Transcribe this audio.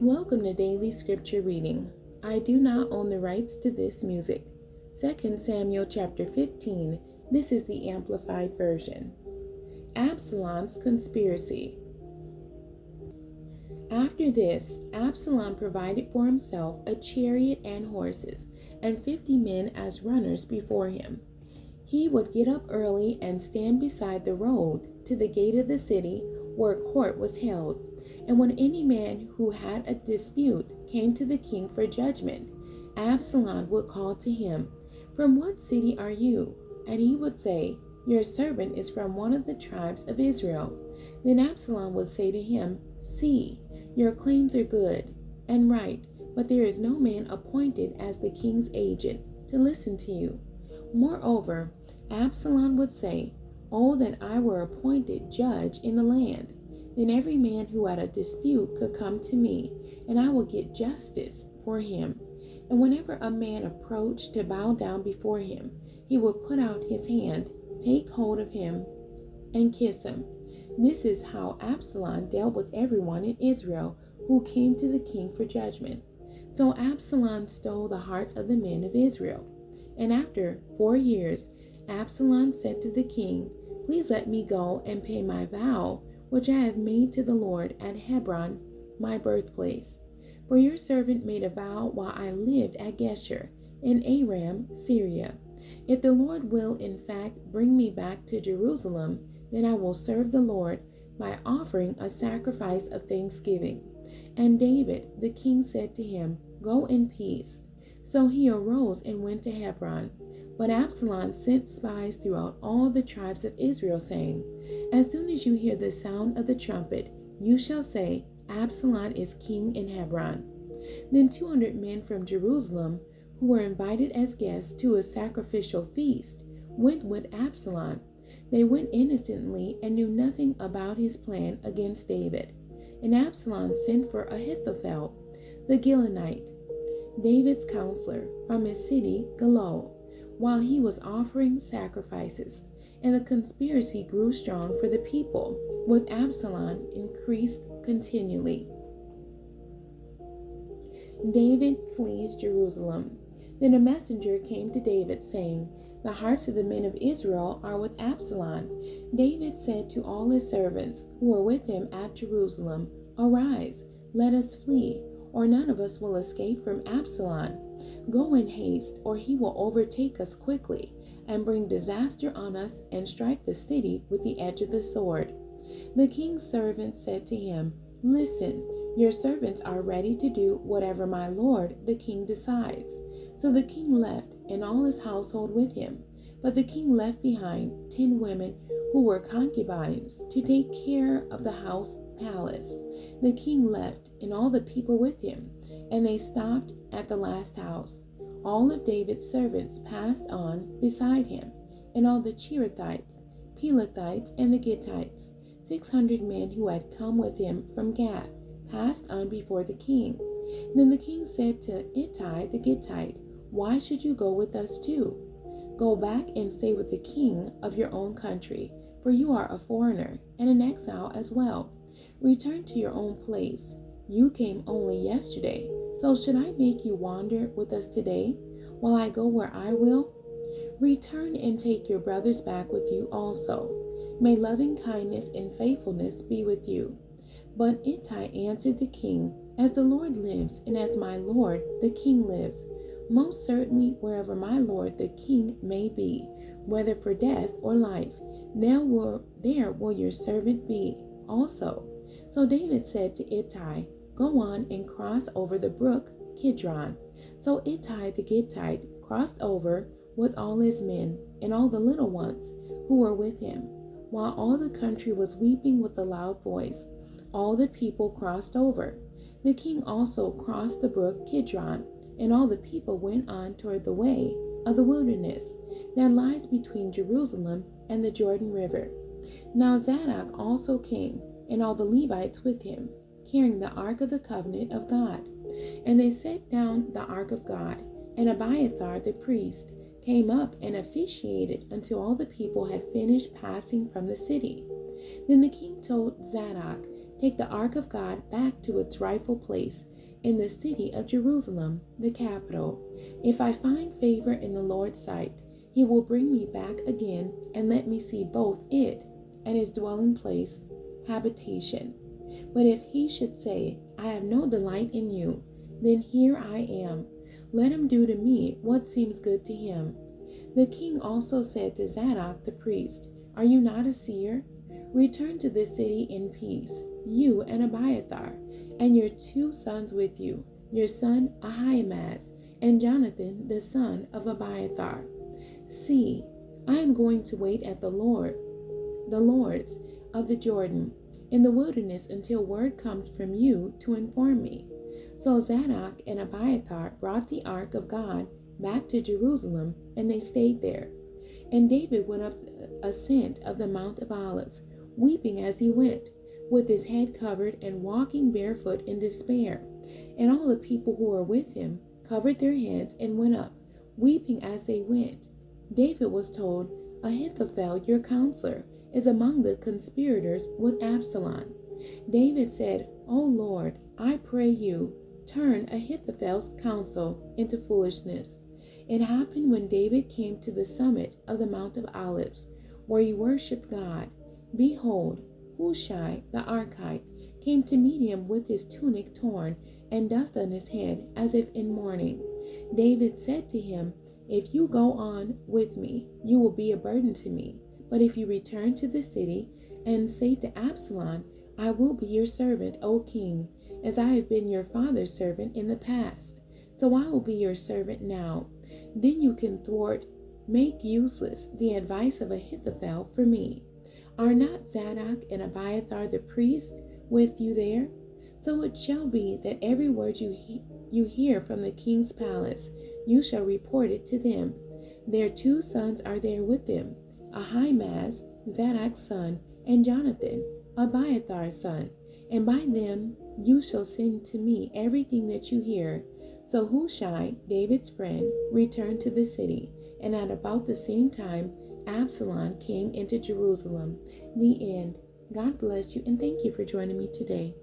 Welcome to Daily Scripture Reading. I do not own the rights to this music. 2 Samuel chapter 15. This is the Amplified Version. Absalom's Conspiracy. After this, Absalom provided for himself a chariot and horses, and 50 men as runners before him. He would get up early and stand beside the road to the gate of the city where court was held. And when any man who had a dispute came to the king for judgment, Absalom would call to him, "From what city are you?" And he would say, "Your servant is from one of the tribes of Israel." Then Absalom would say to him, "See, your claims are good and right, but there is no man appointed as the king's agent to listen to you." Moreover, Absalom would say, "Oh, that I were appointed judge in the land. Then every man who had a dispute could come to me, and I will get justice for him." And whenever a man approached to bow down before him, he would put out his hand, take hold of him, and kiss him. This is how Absalom dealt with everyone in Israel who came to the king for judgment. So Absalom stole the hearts of the men of Israel. And after 4 years, Absalom said to the king, "Please let me go and pay my vow, which I have made to the Lord at Hebron, my birthplace. For your servant made a vow while I lived at Geshur in Aram, Syria. If the Lord will in fact bring me back to Jerusalem, then I will serve the Lord by offering a sacrifice of thanksgiving." And David the king said to him, "Go in peace." So he arose and went to Hebron. But Absalom sent spies throughout all the tribes of Israel, saying, "As soon as you hear the sound of the trumpet, you shall say, 'Absalom is king in Hebron.'" Then 200 men from Jerusalem, who were invited as guests to a sacrificial feast, went with Absalom. They went innocently and knew nothing about his plan against David. And Absalom sent for Ahithophel, the Gilonite, David's counselor, from his city Gilo, while he was offering sacrifices. And the conspiracy grew strong, for the people with Absalom increased continually. David flees Jerusalem. Then a messenger came to David, saying, "The hearts of the men of Israel are with Absalom." David said to all his servants who were with him at Jerusalem, "Arise, let us flee, or none of us will escape from Absalom. Go in haste, or he will overtake us quickly, and bring disaster on us, and strike the city with the edge of the sword." The king's servants said to him, "Listen, your servants are ready to do whatever my lord the king decides." So the king left, and all his household with him. But the king left behind 10 women who were concubines to take care of the house palace. The king left, and all the people with him, and they stopped at the last house. All of David's servants passed on beside him, and all the Cherethites, Pelethites, and the Gittites, 600 men who had come with him from Gath, passed on before the king. Then the king said to Ittai the Gittite, "Why should you go with us too? Go back and stay with the king of your own country, for you are a foreigner and an exile as well. Return to your own place. You came only yesterday, so should I make you wander with us today, while I go where I will? Return and take your brothers back with you also. May loving kindness and faithfulness be with you." But Ittai answered the king, "As the Lord lives, and as my lord the king lives, most certainly wherever my lord the king may be, whether for death or life, there will your servant be also." So David said to Ittai, "Go on and cross over the brook Kidron." So Ittai the Gittite crossed over with all his men and all the little ones who were with him. While all the country was weeping with a loud voice, all the people crossed over. The king also crossed the brook Kidron, and all the people went on toward the way of the wilderness that lies between Jerusalem and the Jordan River. Now Zadok also came, and all the Levites with him, carrying the ark of the covenant of God. And they set down the ark of God, and Abiathar the priest came up and officiated until all the people had finished passing from the city. Then the king told Zadok, take the ark of God back to its rightful place in the city of Jerusalem, the capital. If I find favor in the Lord's sight, he will bring me back again and let me see both it and his dwelling place, habitation. But if he should say, I have no delight in you, then here I am. Let him do to me what seems good to him. The king also said to Zadok the priest, Are you not a seer? Return to this city in peace, you and Abiathar, and your 2 sons with you, your son Ahimaaz, and Jonathan the son of Abiathar. See, I am going to wait at the Lords of the Jordan, in the wilderness until word comes from you to inform me. So Zadok and Abiathar brought the ark of God back to Jerusalem, and they stayed there. And David went up the ascent of the Mount of Olives, weeping as he went, with his head covered and walking barefoot in despair. And all the people who were with him covered their heads and went up, weeping as they went. David was told, Ahithophel, your counselor, is among the conspirators with Absalom. David said, O Lord, I pray you, turn Ahithophel's counsel into foolishness. It happened when David came to the summit of the Mount of Olives, where he worshipped God. Behold, Hushai the Archite came to meet him with his tunic torn and dust on his head, as if in mourning. David said to him, If you go on with me, you will be a burden to me. But if you return to the city and say to Absalom, I will be your servant, O king, as I have been your father's servant in the past. So I will be your servant now. Then you can make useless the advice of Ahithophel for me. Are not Zadok and Abiathar the priest with you there? So it shall be that every word you hear from the king's palace, you shall report it to them. Their 2 sons are there with them, Ahimaaz, Zadok's son, and Jonathan, Abiathar's son, and by them you shall send to me everything that you hear. So Hushai, David's friend, returned to the city, and at about the same time Absalom came into Jerusalem. The end. God bless you, and thank you for joining me today.